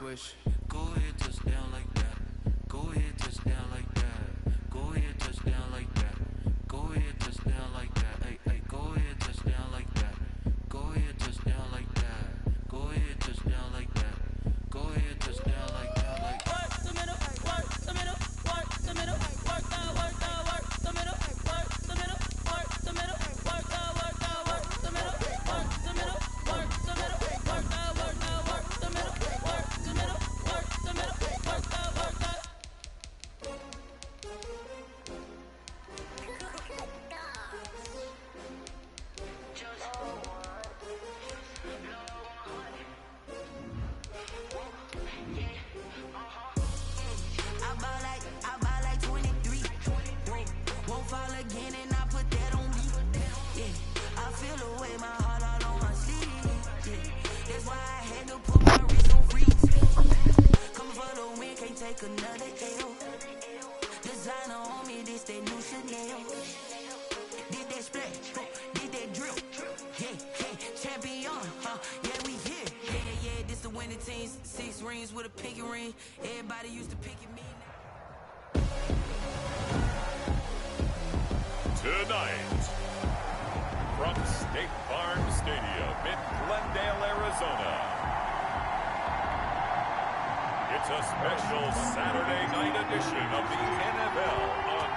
swish. Go ahead, touchdown like that. Go ahead, touchdown like that. Go ahead, touchdown like that. Go ahead, touchdown like that. Hey, hey, go ahead, touchdown like that. Go ahead, touchdown like that. Go ahead, touchdown like that. Go ahead, touchdown like that. Like work the middle, work the middle, work the middle, work the middle, work the middle, work the middle, work the middle, work the middle, work the middle, work the middle, work the middle, work the middle, work the middle, work the middle, work the I buy like 23. Won't fall again and I put that on me. Yeah, I feel the way my heart all on my sleeve. Yeah, that's why I had to put my wrist on freeze. Coming for the win, can't take another L. Designer on me, this that new Chanel. Did that splash, did that drill. Yeah, champion, yeah, we here. Yeah, this the winning team. 6 rings with a pinky ring. Everybody used to pick at me. Tonight, from State Farm Stadium in Glendale, Arizona, it's a special Saturday night edition of the NFL on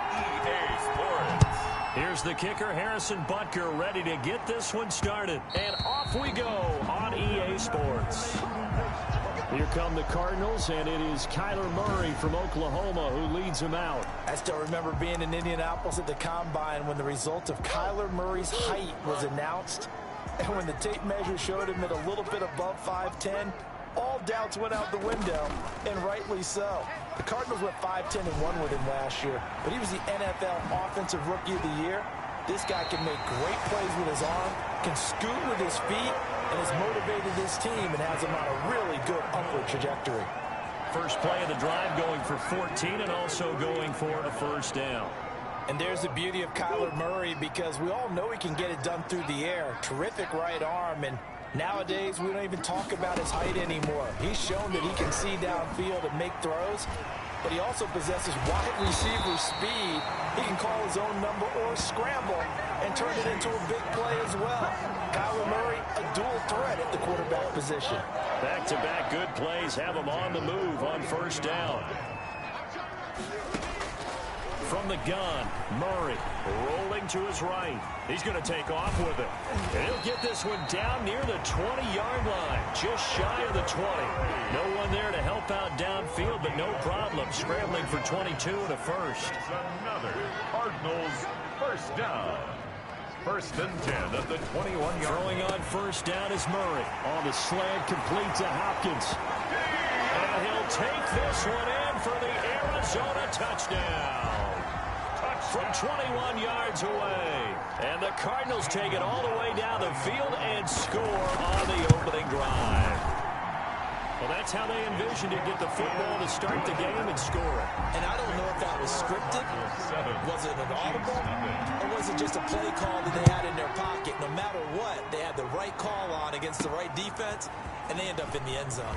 EA Sports. Here's the kicker, Harrison Butker, ready to get this one started. And off we go on EA Sports. Here come the Cardinals, and it is Kyler Murray from Oklahoma who leads them out. I still remember being in Indianapolis at the Combine when the result of Kyler Murray's height was announced. And when the tape measure showed him at a little bit above 5'10", all doubts went out the window, and rightly so. The Cardinals went 5-10-1 with him last year, but he was the NFL Offensive Rookie of the Year. This guy can make great plays with his arm, can scoot with his feet, and has motivated his team and has him on a really good upward trajectory. First play of the drive going for 14 and also going for a first down. And there's the beauty of Kyler Murray, because we all know he can get it done through the air. Terrific right arm, and nowadays we don't even talk about his height anymore. He's shown that he can see downfield and make throws, but he also possesses wide receiver speed. He can call his own number or scramble and turn it into a big play as well. Kyler Murray, a dual threat at the quarterback position. Back-to-back good plays have him on the move on first down. From the gun, Murray rolling to his right. He's going to take off with it. And he'll get this one down near the 20-yard line, just shy of the 20. No one there to help out downfield, but no problem. Scrambling for 22 and a first. Another Cardinals first down. First and 10 at the 21-yard. Throwing on first down is Murray. On the slant, complete to Hopkins. And he'll take this one in for the Arizona touchdown. From 21 yards away. And the Cardinals take it all the way down the field and score on the opening drive. Well, that's how they envisioned it, get the football to start the game and score it. And I don't know if that was scripted, was it an audible, or was it just a play call that they had in their pocket? No matter what, they had the right call on against the right defense, and they end up in the end zone.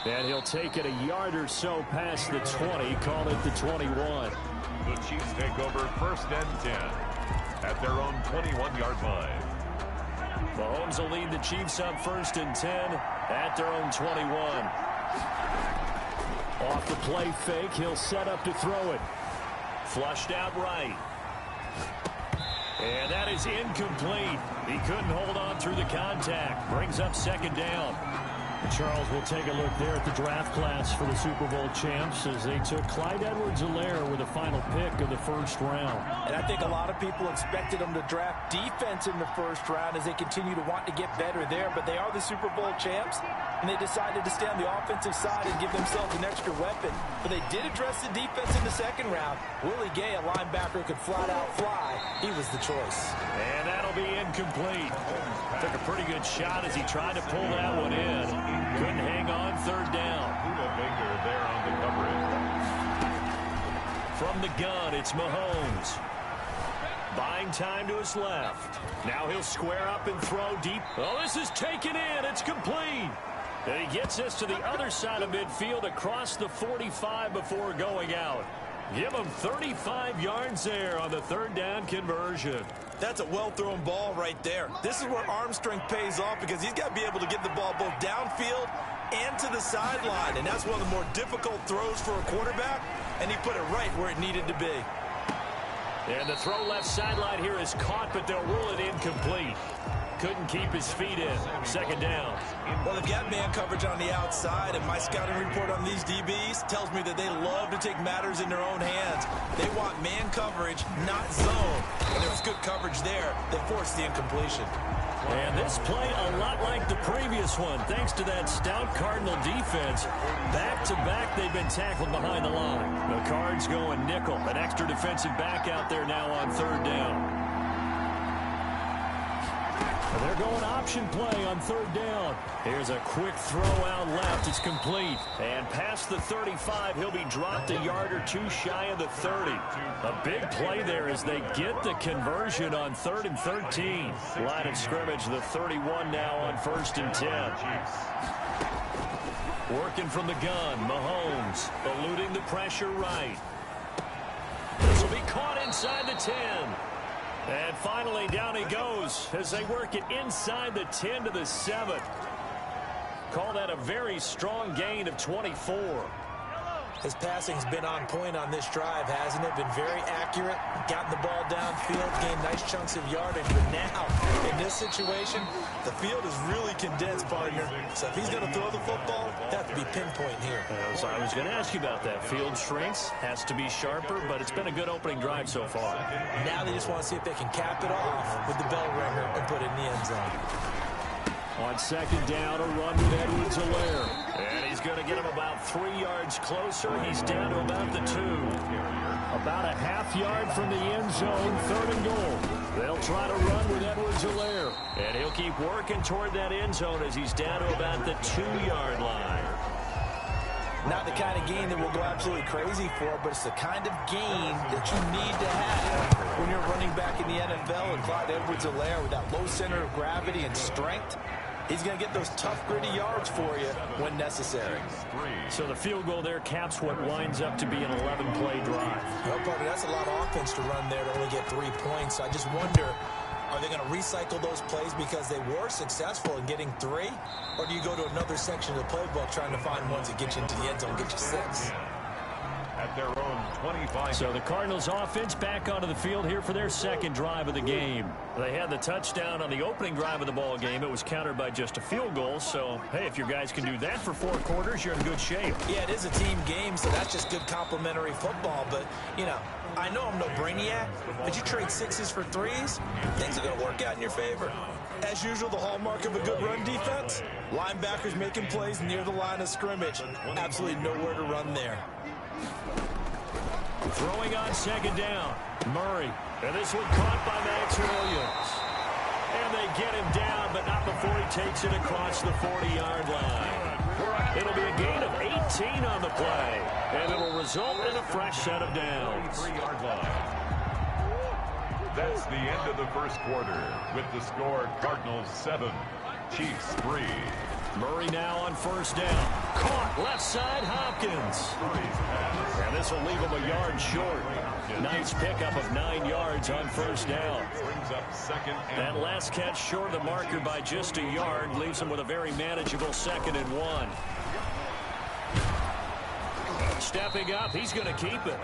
And he'll take it a yard or so past the 20, call it the 21. The Chiefs take over first and 10 at their own 21-yard line. Mahomes will lead the Chiefs up first and 10 at their own 21. Off the play fake, he'll set up to throw it. Flushed out right. And that is incomplete. He couldn't hold on through the contact. Brings up second down. Charles, we'll take a look there at the draft class for the Super Bowl champs as they took Clyde Edwards-Helaire with the final pick of the first round. And I think a lot of people expected them to draft defense in the first round as they continue to want to get better there, but they are the Super Bowl champs, and they decided to stay on the offensive side and give themselves an extra weapon. But they did address the defense in the second round. Willie Gay, a linebacker, could flat out fly. He was the choice. And that'll be incomplete. Took a pretty good shot as he tried to pull that one in. Couldn't hang on, third down. Baker there on the coverage. From the gun, it's Mahomes. Buying time to his left. Now he'll square up and throw deep. Oh, this is taken in. It's complete. And he gets this to the other side of midfield across the 45 before going out. Give him 35 yards there on the third down conversion. That's a well-thrown ball right there. This is where arm strength pays off because he's got to be able to get the ball both downfield and to the sideline. And that's one of the more difficult throws for a quarterback, and he put it right where it needed to be. And the throw left sideline here is caught, but they'll rule it incomplete. Couldn't keep his feet in. Second down. Well, they've got man coverage on the outside, and my scouting report on these DBs tells me that they love to take matters in their own hands. They want man coverage, not zone. And there was good coverage there that forced the incompletion. And this play a lot like the previous one, thanks to that stout Cardinal defense. Back-to-back, they've been tackled behind the line. The Cards going nickel. An extra defensive back out there now on third down. They're going option play on third down. Here's a quick throw out left. It's complete. And past the 35, he'll be dropped a yard or two shy of the 30. A big play there as they get the conversion on 3rd and 13. Line of scrimmage, the 31 now on 1st and 10. Working from the gun, Mahomes eluding the pressure right. This will be caught inside the 10. And finally, down he goes as they work it inside the 10 to the 7. Call that a very strong gain of 24. His passing's been on point on this drive, hasn't it? Been very accurate, gotten the ball downfield, gained nice chunks of yardage. But now, in this situation, the field is really condensed, partner. So if he's going to throw the football, that has to be pinpoint here. I was going to ask you about that. Field shrinks, has to be sharper, but it's been a good opening drive so far. Now they just want to see if they can cap it off with the bell ringer and put it in the end zone. On second down, a run with Edwards-Helaire. And he's going to get him about 3 yards closer. He's down to about the 2. About a half yard from the end zone, 3rd and goal. They'll try to run with Edwards-Helaire. And he'll keep working toward that end zone as he's down to about the 2-yard line. Not the kind of gain that we'll go absolutely crazy for, but it's the kind of gain that you need to have when you're running back in the NFL. And Clyde Edwards-Helaire with that low center of gravity and strength, he's going to get those tough, gritty yards for you when necessary. So the field goal there caps what winds up to be an 11-play drive. Well, partner, that's a lot of offense to run there to only get 3 points. I just wonder, are they going to recycle those plays because they were successful in getting 3? Or do you go to another section of the playbook trying to find ones that get you into the end zone, get you 6? At their own 25. So the Cardinals offense back onto the field here for their second drive of the game. They had the touchdown on the opening drive of the ball game. It was countered by just a field goal. So, hey, if your guys can do that for 4 quarters, you're in good shape. Yeah, it is a team game, so that's just good complimentary football. But, you know, I know I'm no brainiac, but you trade 6s for 3s, things are going to work out in your favor. As usual, the hallmark of a good run defense, linebackers making plays near the line of scrimmage. Absolutely nowhere to run there. Throwing on second down, Murray. And this one caught by Max Williams. And they get him down, but not before he takes it across the 40-yard line. It'll be a gain of 18 on the play, and it'll result in a fresh set of downs. 3-yard line. That's the end of the first quarter with the score Cardinals 7, Chiefs 3. Murray now on first down. Caught left side, Hopkins. And this will leave him a yard short. Nice pickup of 9 yards on first down. Brings up second and That last catch short of the marker by just a yard leaves him with a very manageable 2nd and 1. Stepping up, he's going to keep it.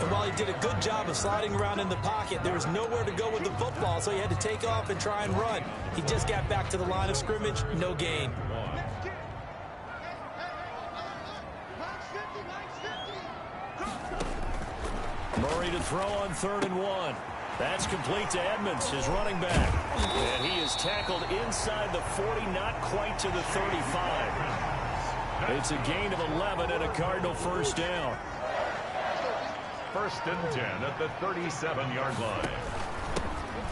And while he did a good job of sliding around in the pocket, there was nowhere to go with the football, so he had to take off and try and run. He just got back to the line of scrimmage, no gain. Murray to throw on 3rd and 1. That's complete to Edmonds, his running back. And he is tackled inside the 40, not quite to the 35. It's a gain of 11 and a Cardinal first down. 1st and 10 at the 37-yard line.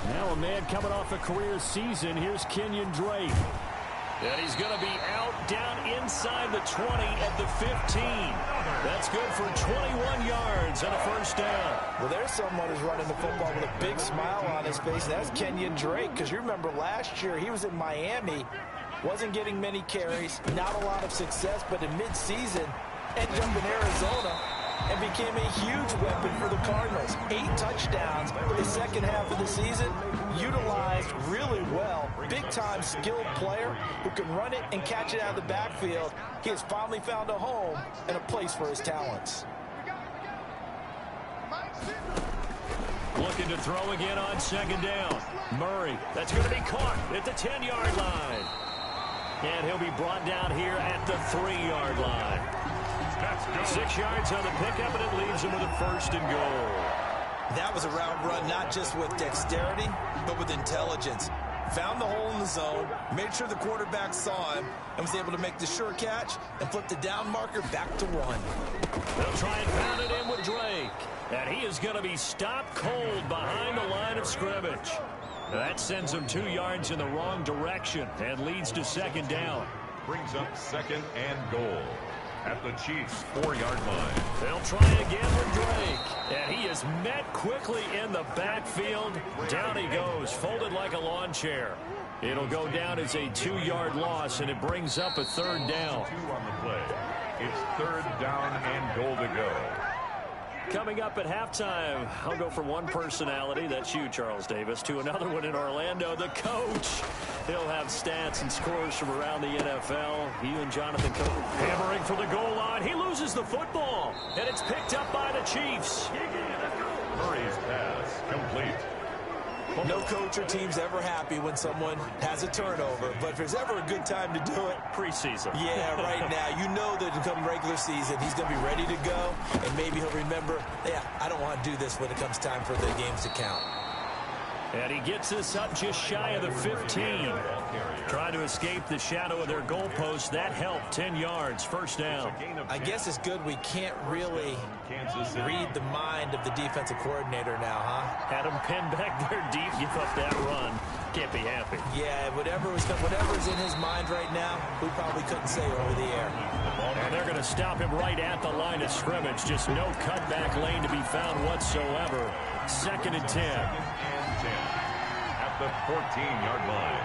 Now a man coming off a career season. Here's Kenyon Drake. And he's going to be out down inside the 20 at the 15. That's good for 21 yards and a first down. Well, there's someone who's running the football with a big smile on his face. That's Kenyon Drake, because you remember last year he was in Miami, wasn't getting many carries, not a lot of success, but in midseason ended up in Arizona and became a huge weapon for the Cardinals. 8 touchdowns in the second half of the season, utilized really well. Big-time skilled player who can run it and catch it out of the backfield. He has finally found a home and a place for his talents. Looking to throw again on second down. Murray, that's going to be caught at the 10-yard line. And he'll be brought down here at the 3-yard line. 6 yards on the pickup, and it leaves him with a first and goal. That was a route run not just with dexterity, but with intelligence. Found the hole in the zone, made sure the quarterback saw him, and was able to make the sure catch and flip the down marker back to 1. They'll try and pound it in with Drake. And he is going to be stopped cold behind the line of scrimmage. That sends him 2 yards in the wrong direction and leads to second down. Brings up second and goal at the Chiefs' 4-yard line. They'll try again with Drake. And he is met quickly in the backfield. Down he goes, folded like a lawn chair. It'll go down as a 2-yard loss, and it brings up a third down. 2 on the play. It's third down and goal to go. Coming up at halftime, I'll go from one personality, that's you, Charles Davis, to another one in Orlando, the coach. He'll have stats and scores from around the NFL. You and Jonathan Cope hammering for the goal line. He loses the football, and it's picked up by the Chiefs. Murray's pass complete. No coach or team's ever happy when someone has a turnover, but if there's ever a good time to do it, preseason. Yeah, right now. You know that come regular season, he's going to be ready to go, and maybe he'll remember, yeah, I don't want to do this when it comes time for the games to count. And he gets us up just shy of the 15. Trying to escape the shadow of their goalpost. That helped. 10 yards. First down. I guess it's good we can't really read the mind of the defensive coordinator now, huh? Had him pinned back there deep. Give up that run. Can't be happy. Yeah, whatever's in his mind right now, we probably couldn't say over the air. And they're going to stop him right at the line of scrimmage. Just no cutback lane to be found whatsoever. Second and 10. At the 14-yard line.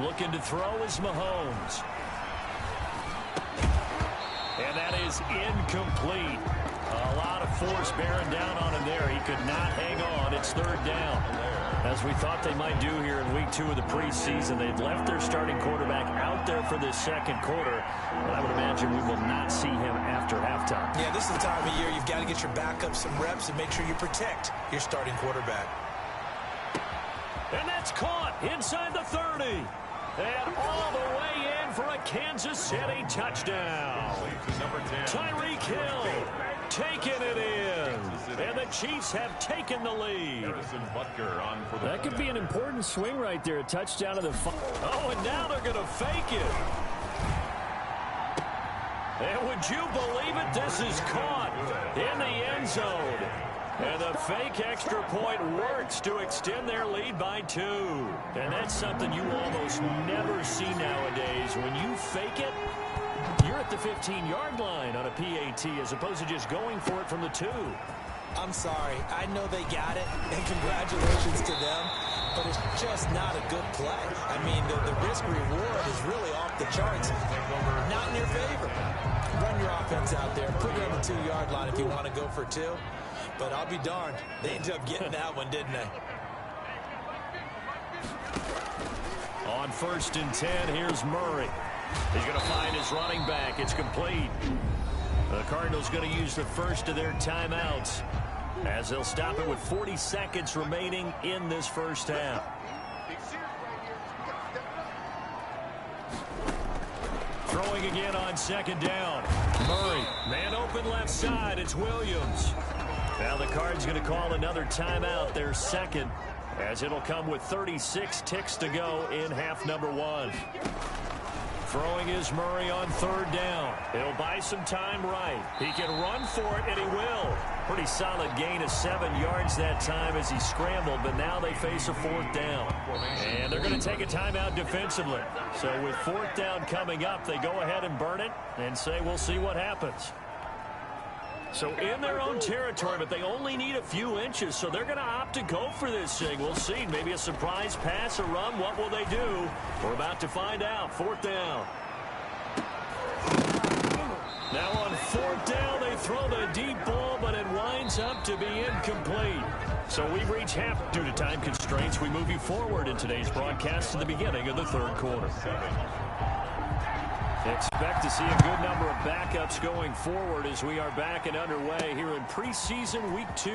Looking to throw is Mahomes. And that is incomplete. A lot of force bearing down on him there. He could not hang on. It's third down. As we thought they might do here in week 2 of the preseason, they'd left their starting quarterback out there for this second quarter. But I would imagine we will not see him after halftime. Yeah, this is the time of year you've got to get your backup some reps and make sure you protect your starting quarterback. And that's caught inside the 30. And all the way in for a Kansas City touchdown. Tyreek Hill taking it in. And the Chiefs have taken the lead. That could be an important swing right there. A touchdown to the... Oh, and now they're going to fake it. And would you believe it? This is caught in the end zone. And the fake extra point works to extend their lead by 2. And that's something you almost never see nowadays. When you fake it, you're at the 15-yard line on a PAT as opposed to just going for it from the 2. I'm sorry. I know they got it, and congratulations to them, but it's just not a good play. I mean, the risk-reward is really off the charts. Not in your favor. Run your offense out there. Put it on the 2-yard line if you want to go for 2. But I'll be darned. They ended up getting that one, didn't they? On first and 10, here's Murray. He's going to find his running back. It's complete. The Cardinals going to use the first of their timeouts as they'll stop it with 40 seconds remaining in this first half. Throwing again on second down. Murray, man open left side. It's Williams. Now the Cards going to call another timeout, their second, as it'll come with 36 ticks to go in half number 1. Throwing is Murray on third down. He'll buy some time right. He can run for it, and he will. Pretty solid gain of 7 yards that time as he scrambled, but now they face a fourth down. And they're going to take a timeout defensively. So with fourth down coming up, they go ahead and burn it and say we'll see what happens. So in their own territory, but they only need a few inches, so they're going to opt to go for this thing. We'll see. Maybe a surprise pass or run. What will they do? We're about to find out. Fourth down. Now on fourth down, they throw the deep ball, but it winds up to be incomplete. So we've reached half due to time constraints. We move you forward in today's broadcast to the beginning of the third quarter. Expect to see a good number of backups going forward as we are back and underway here in preseason week 2.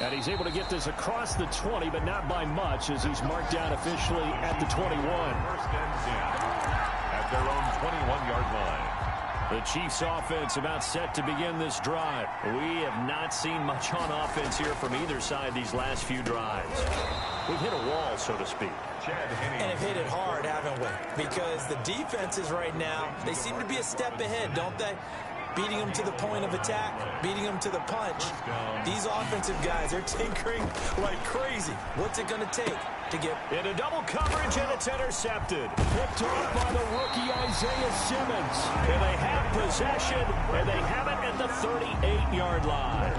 And he's able to get this across the 20, but not by much as he's marked down officially at the 21. First and 10 at their own 21-yard line. The Chiefs offense about set to begin this drive. We have not seen much on offense here from either side these last few drives. We've hit a wall, so to speak. And have hit it hard, haven't we? Because the defenses right now, they seem to be a step ahead, don't they? Beating them to the point of attack, beating them to the punch. These offensive guys, they're tinkering like crazy. What's it going to take to get into double coverage, and it's intercepted. Picked off by the rookie Isaiah Simmons. And they have possession, and they have it at the 38-yard line.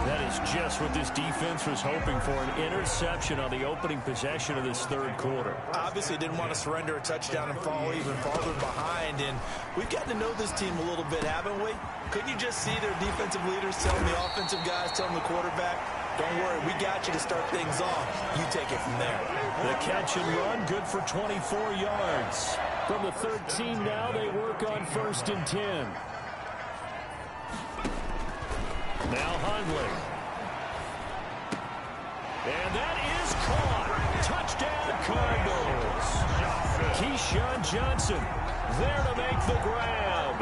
That is just what this defense was hoping for, an interception on the opening possession of this third quarter. Obviously didn't want to surrender a touchdown and fall even farther behind, and we've gotten to know this team a little bit, haven't we? Couldn't you just see their defensive leaders telling the offensive guys, telling the quarterback, don't worry, we got you to start things off. You take it from there. The catch and run, good for 24 yards. From the 13 now, they work on 1st and 10. Now Hundley. And that is caught. Touchdown Cardinals. Keyshawn Johnson there to make the grab.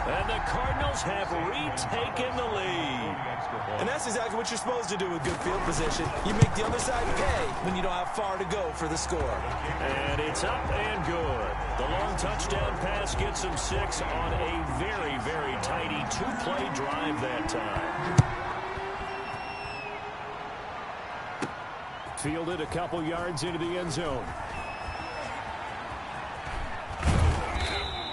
And the Cardinals have retaken the lead. And that's exactly what you're supposed to do with good field position. You make the other side pay when you don't have far to go for the score. And it's up and good. The long touchdown pass gets him 6 on a very, very tidy 2-play drive that time. Fielded a couple yards into the end zone.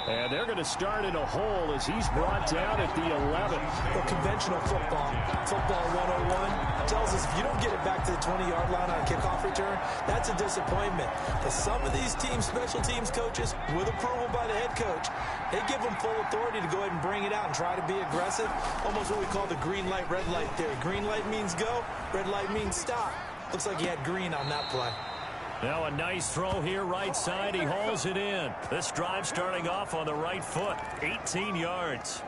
And they're going to start in a hole as he's brought down at the 11. Well, conventional football 101, tells us if you don't get it back to the 20-yard line on a kickoff return, that's a disappointment. But some of these teams, special teams coaches, with approval by the head coach, they give them full authority to go ahead and bring it out and try to be aggressive. Almost what we call the green light, red light theory. Green light means go, red light means stop. Looks like he had green on that play. Now a nice throw here right side. He hauls it in. This drive starting off on the right foot. 18 yards.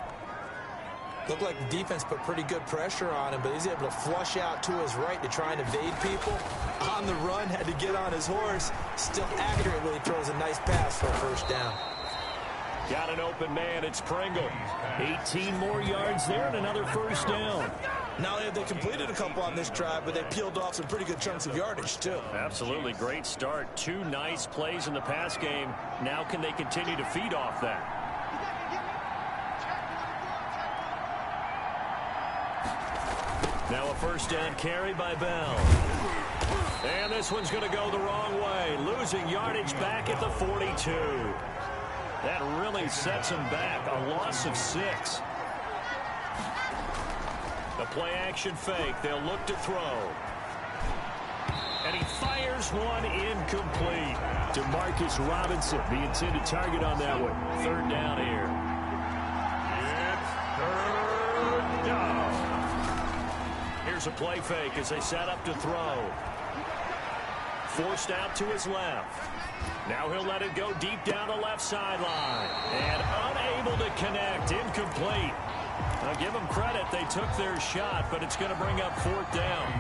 Looked like the defense put pretty good pressure on him, but he's able to flush out to his right to try and evade people. On the run, had to get on his horse. Still accurately throws a nice pass for a first down. Got an open man. It's Pringle. 18 more yards there and another first down. Not only have they completed a couple on this drive, but they peeled off some pretty good chunks of yardage, too. Absolutely. Great start. 2 nice plays in the pass game. Now can they continue to feed off that? Now a first down carry by Bell. And this one's going to go the wrong way. Losing yardage back at the 42. That really sets him back. A loss of 6. The play-action fake. They'll look to throw. And he fires one incomplete. DeMarcus Robinson, the intended target on that one. Third down here. It's 3rd down. Here's a play fake as they set up to throw. Forced out to his left. Now he'll let it go deep down the left sideline. And unable to connect. Incomplete. I'll give them credit. They took their shot, but it's going to bring up 4th down.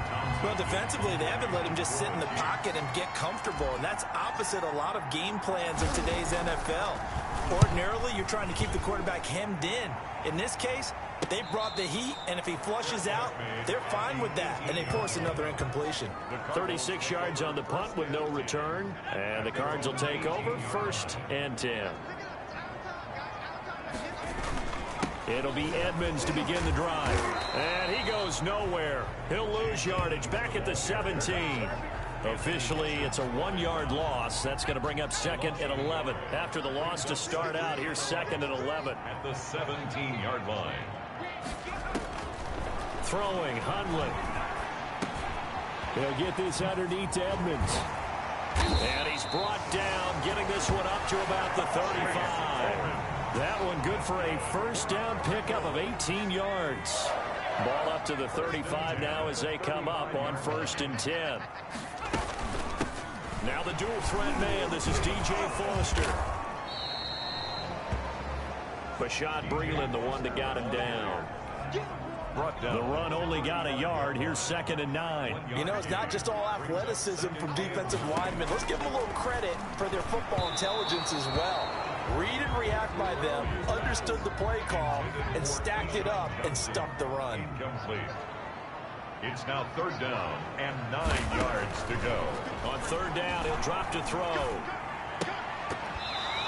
Well, defensively, they haven't let him just sit in the pocket and get comfortable, and that's opposite a lot of game plans in today's NFL. Ordinarily, you're trying to keep the quarterback hemmed in. In this case, They brought the heat, and if he flushes out, they're fine with that, and they force another incompletion. 36 yards on the punt with no return, and the Cards will take over 1st and 10. It'll be Edmonds to begin the drive, and he goes nowhere. He'll lose yardage back at the 17. Officially, it's a 1-yard loss. That's going to bring up 2nd and 11. After the loss to start out, here's 2nd and 11. At the 17-yard line. Throwing, Hundley. He'll get this underneath to Edmonds. And he's brought down, getting this one up to about the 35. That one good for a first down pickup of 18 yards. Ball up to the 35 now as they come up on 1st and 10. Now the dual threat man. This is DJ Foster. Bashad Breeland, the one that got him down. The run only got a yard. Here's 2nd and 9. You know, it's not just all athleticism from defensive linemen. Let's give them a little credit for their football intelligence as well. Read and react by them, understood the play call, and stacked it up and stuffed the run. Incomplete. It's now 3rd down and 9 yards to go. On 3rd down, he'll drop to throw.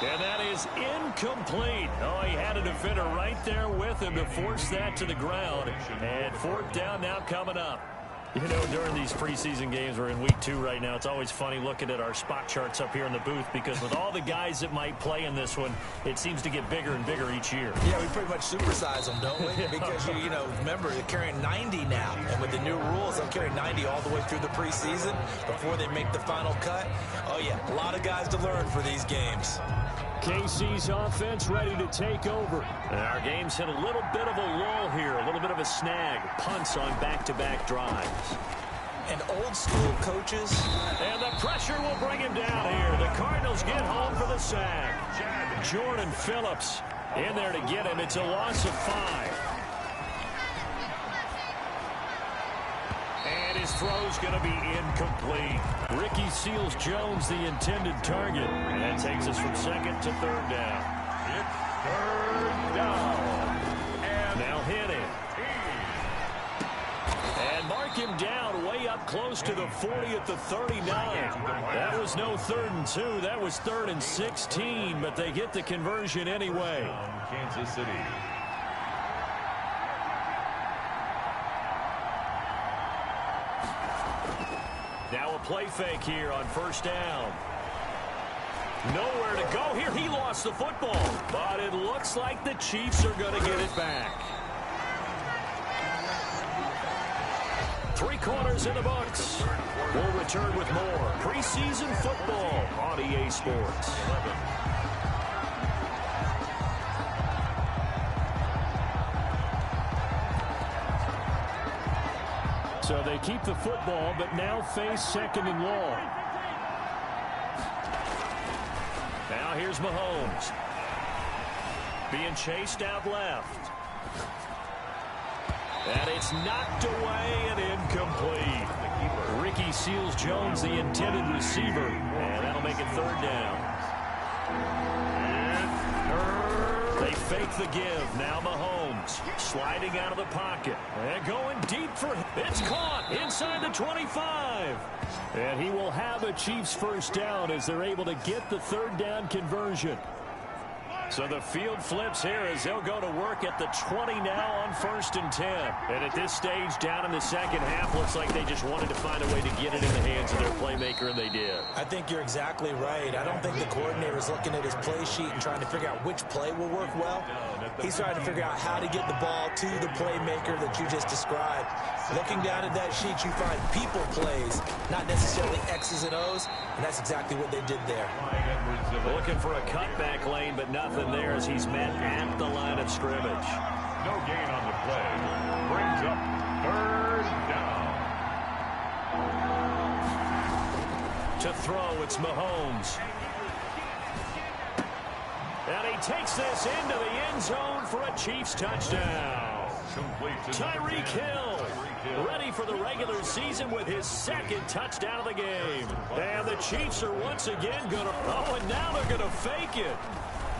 And that is incomplete. Oh, he had a defender right there with him to force that to the ground. And 4th down now coming up. You know, during these preseason games, we're in week 2 right now, it's always funny looking at our spot charts up here in the booth because with all the guys that might play in this one, it seems to get bigger and bigger each year. Yeah, we pretty much supersize them, don't we? Because, you know, remember, they're carrying 90 now. And with the new rules, they'll carry 90 all the way through the preseason before they make the final cut. Oh, yeah, a lot of guys to learn for these games. KC's offense ready to take over. And our game's hit a little bit of a lull here, a little bit of a snag. Punts on back-to-back drives. And old school coaches. And the pressure will bring him down here. The Cardinals get home for the sack. Jordan Phillips in there to get him. It's a loss of 5. And his throw's going to be incomplete. Ricky Seals-Jones, the intended target. And that takes us from 2nd to 3rd down. It's 3rd down. And now hitting. And mark him down way up close to the 40 at the 39. That was no 3rd and 2. That was 3rd and 16, but they get the conversion anyway. Kansas City. Now a play fake here on 1st down. Nowhere to go here. He lost the football, but it looks like the Chiefs are going to get it back. 3 quarters in the books. We'll return with more preseason football on EA Sports. So they keep the football, but now face 2nd and long. Now here's Mahomes. Being chased out left. And it's knocked away and incomplete. Ricky Seals-Jones, the intended receiver. And that'll make it 3rd down. They fake the give. Now Mahomes sliding out of the pocket. And going deep for him. It's caught inside the 25. And he will have a Chiefs first down as they're able to get the 3rd down conversion. So the field flips here as they'll go to work at the 20 now on 1st and 10. And at this stage, down in the second half, looks like they just wanted to find a way to get it in the hands of their playmaker, and they did. I think you're exactly right. I don't think the coordinator's looking at his play sheet and trying to figure out which play will work well. He's trying to figure out how to get the ball to the playmaker that you just described. Looking down at that sheet, you find people plays, not necessarily X's and O's, and that's exactly what they did there. Looking for a cutback lane, but nothing there as he's met at the line of scrimmage. No gain on the play. Brings up 3rd down. To throw, it's Mahomes. And he takes this into the end zone for a Chiefs touchdown. Tyreek Hill ready for the regular season with his 2nd touchdown of the game. And the Chiefs are once again going to... Oh, and now they're going to fake it.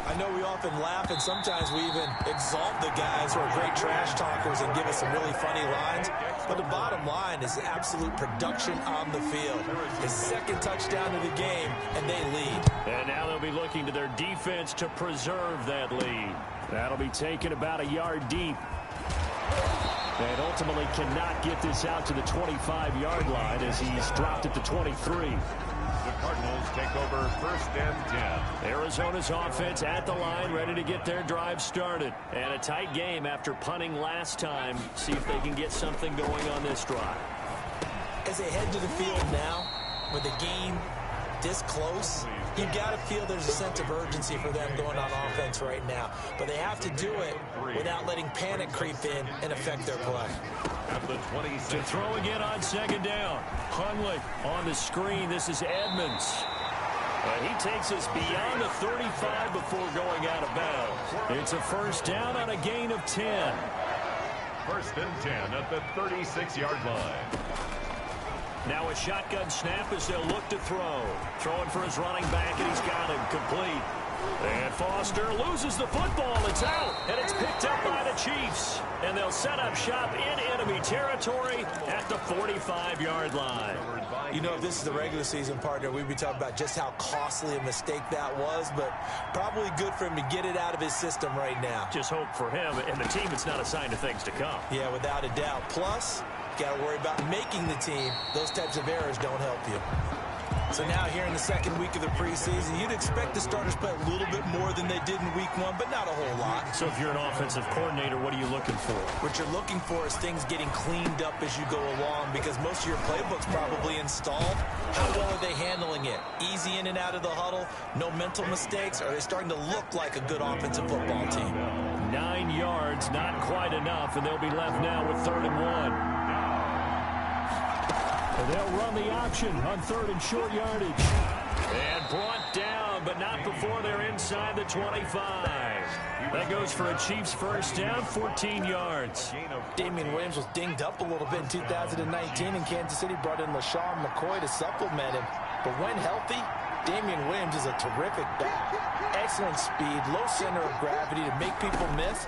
I know we often laugh, and sometimes we even exalt the guys who are great trash talkers and give us some really funny lines. But the bottom line is absolute production on the field. His second touchdown of the game, and they lead. And now they'll be looking to their defense to preserve that lead. That'll be taken about a yard deep. And ultimately cannot get this out to the 25-yard line as he's dropped it to 23. The Cardinals take over 1st and 10. Arizona's offense at the line, ready to get their drive started. And a tight game after punting last time. See if they can get something going on this drive. As they head to the field now, with the game this close, you've got to feel there's a sense of urgency for them going on offense right now. But they have to do it without letting panic creep in and affect their play. At the 26. To throw again on 2nd down. Hundley on the screen. This is Edmonds. And he takes us beyond the 35 before going out of bounds. It's a 1st down on a gain of 10. 1st and 10 at the 36-yard line. Now a shotgun snap as they'll look to throw. Throwing for his running back, and he's got him complete. And Foster loses the football. It's out, and it's picked up by the Chiefs. And they'll set up shop in enemy territory at the 45-yard line. You know, if this is the regular season, partner, we'd be talking about just how costly a mistake that was, but probably good for him to get it out of his system right now. Just hope for him and the team it's not a sign of things to come. Yeah, without a doubt. Plus, got to worry about making the team. Those types of errors don't help you. So now here in the 2nd week of the preseason, you'd expect the starters play a little bit more than they did in week 1, but not a whole lot. So if you're an offensive coordinator, what are you looking for? What you're looking for is things getting cleaned up as you go along, because most of your playbook's probably installed. How well are they handling it? Easy in and out of the huddle? No mental mistakes? Are they starting to look like a good offensive football team? 9 yards, not quite enough, and they'll be left now with 3rd and 1. And they'll run the option on 3rd and short yardage. And brought down, but not before they're inside the 25. That goes for a Chiefs 1st down, 14 yards. Damian Williams was dinged up a little bit in 2019, and Kansas City brought in LaShawn McCoy to supplement him. But when healthy, Damian Williams is a terrific back. Excellent speed, low center of gravity to make people miss.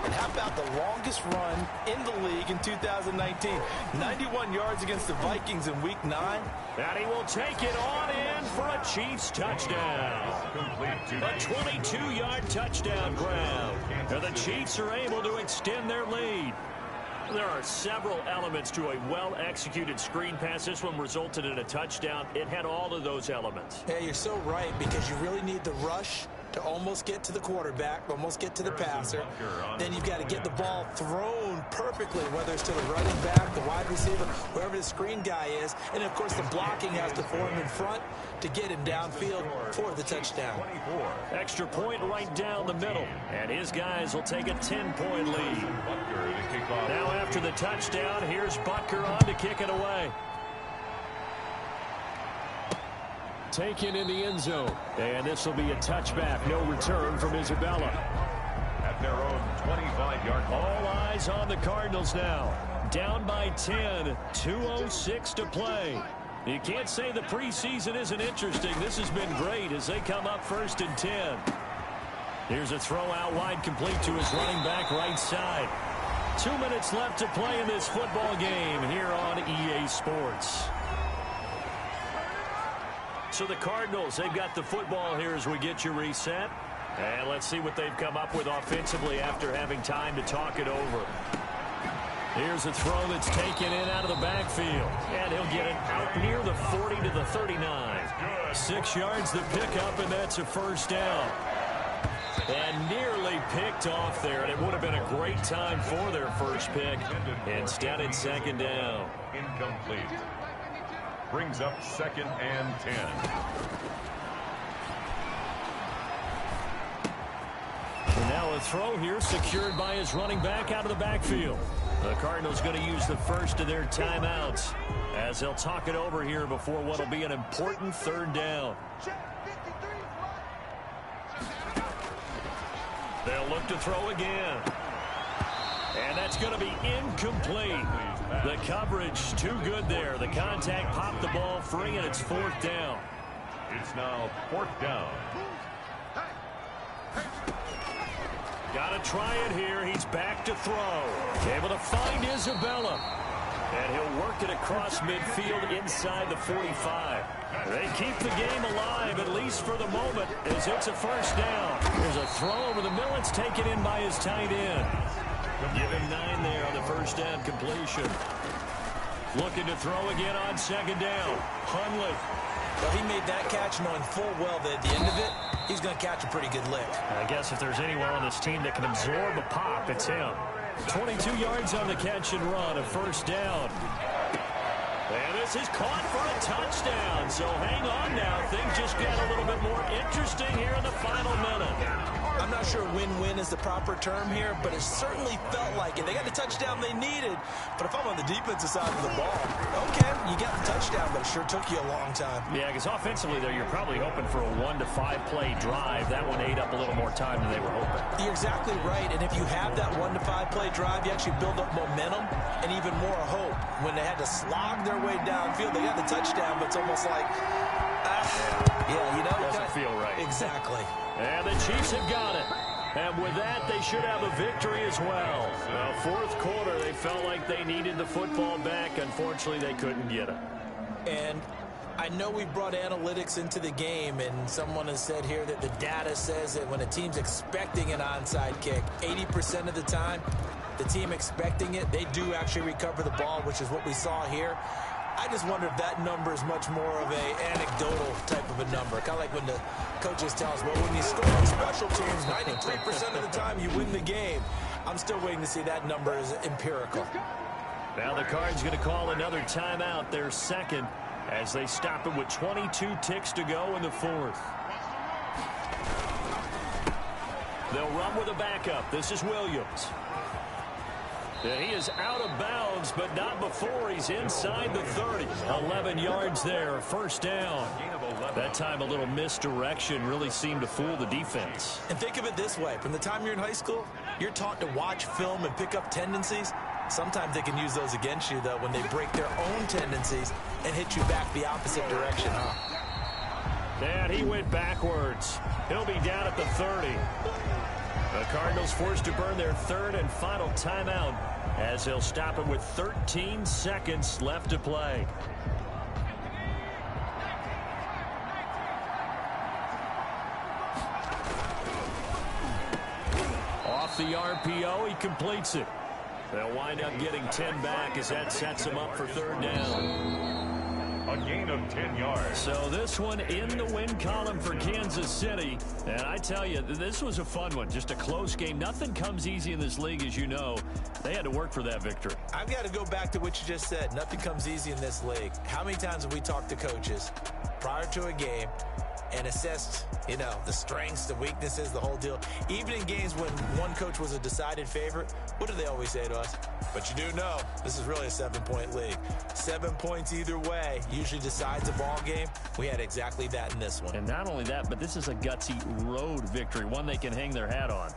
And how about the longest run in the league in 2019? 91 yards against the Vikings in Week 9. And he will take it on in for a Chiefs touchdown. A 22-yard touchdown grab. And the Chiefs are able to extend their lead. There are several elements to a well-executed screen pass. This one resulted in a touchdown. It had all of those elements. Yeah, you're so right, because you really need the rush to almost get to the quarterback, almost get to the passer. Then you've got to get the ball thrown perfectly, whether it's to the running back, the wide receiver, wherever the screen guy is. And, of course, the blocking has to form in front to get him downfield for the touchdown. Extra point right down the middle. And his guys will take a 10-point lead. Now after the touchdown, here's Butker on to kick it away. Taken in the end zone. And this will be a touchback. No return from Isabella. At their own 25-yard line. All eyes on the Cardinals now. Down by 10. 2:06 to play. You can't say the preseason isn't interesting. This has been great as they come up 1st and 10. Here's a throw out wide, complete to his running back right side. 2 minutes left to play in this football game here on EA Sports. So the Cardinals, they've got the football here as we get you reset. And let's see what they've come up with offensively after having time to talk it over. Here's a throw that's taken in out of the backfield. And he'll get it out near the 40 to the 39. 6 yards the pickup, and that's a 1st down. And nearly picked off there, and it would have been a great time for their first pick. Instead, it's 2nd down. Incomplete. Brings up 2nd and 10. And now a throw here secured by his running back out of the backfield. The Cardinals going to use the first of their timeouts as they'll talk it over here before what will be an important 3rd down. They'll look to throw again. And that's going to be incomplete. The coverage too good there. The contact popped the ball free, and it's 4th down. It's now 4th down. Got to try it here. He's back to throw. Able to find Isabella. And he'll work it across midfield inside the 45. They keep the game alive, at least for the moment, as it's a first down. There's a throw over the middle. It's taken in by his tight end. Give him 9 there on the first down completion. Looking to throw again on second down. Hundley. Well, he made that catch knowing full well that at the end of it, he's going to catch a pretty good lick. I guess if there's anyone on this team that can absorb a pop, it's him. 22 yards on the catch and run, a first down. And this is caught for a touchdown. So hang on now. Things just got a little bit more interesting here in the final minute. I'm not sure win-win is the proper term here, but it certainly felt like it. They got the touchdown they needed, but if I'm on the defensive side of the ball, okay, you got the touchdown, but it sure took you a long time. Yeah, because offensively there, you're probably hoping for a 1 to 5 play drive. That one ate up a little more time than they were hoping. You're exactly right, and if you have that 1 to 5 play drive, you actually build up momentum and even more hope. When they had to slog their way downfield, they got the touchdown, but it's almost like, yeah, you know. Doesn't feel right. Exactly. And the Chiefs have got it. And with that, they should have a victory as well. Now, fourth quarter, they felt like they needed the football back. Unfortunately, they couldn't get it. And I know we brought analytics into the game, and someone has said here that the data says that when a team's expecting an onside kick, 80% of the time, the team expecting it, they do actually recover the ball, which is what we saw here. I just wonder if that number is much more of a anecdotal type of a number. Kind of like when the coaches tell us, well, when you score on special teams, 93% of the time you win the game. I'm still waiting to see that number is empirical. Now the Cards going to call another timeout, their second, as they stop it with 22 ticks to go in the fourth. They'll run with a backup. This is Williams. Yeah, he is out of bounds, but not before he's inside the 30. 11 yards there, first down. That time a little misdirection really seemed to fool the defense. And think of it this way. From the time you're in high school, you're taught to watch film and pick up tendencies. Sometimes they can use those against you, though, when they break their own tendencies and hit you back the opposite direction. And he went backwards. He'll be down at the 30. The Cardinals forced to burn their third and final timeout as they'll stop it with 13 seconds left to play. Off the RPO, he completes it. They'll wind up getting 10 back as that sets them up for third down. A gain of 10 yards. So this one in the win column for Kansas City. And I tell you, this was a fun one. Just a close game. Nothing comes easy in this league, as you know. They had to work for that victory. I've got to go back to what you just said. Nothing comes easy in this league. How many times have we talked to coaches prior to a game and assessed, you know, the strengths, the weaknesses, the whole deal? Even in games when one coach was a decided favorite, what do they always say to us? But you do know this is really a 7-point league. 7 points either way usually decides a ball game. We had exactly that in this one. And not only that, but this is a gutsy road victory, one they can hang their hat on.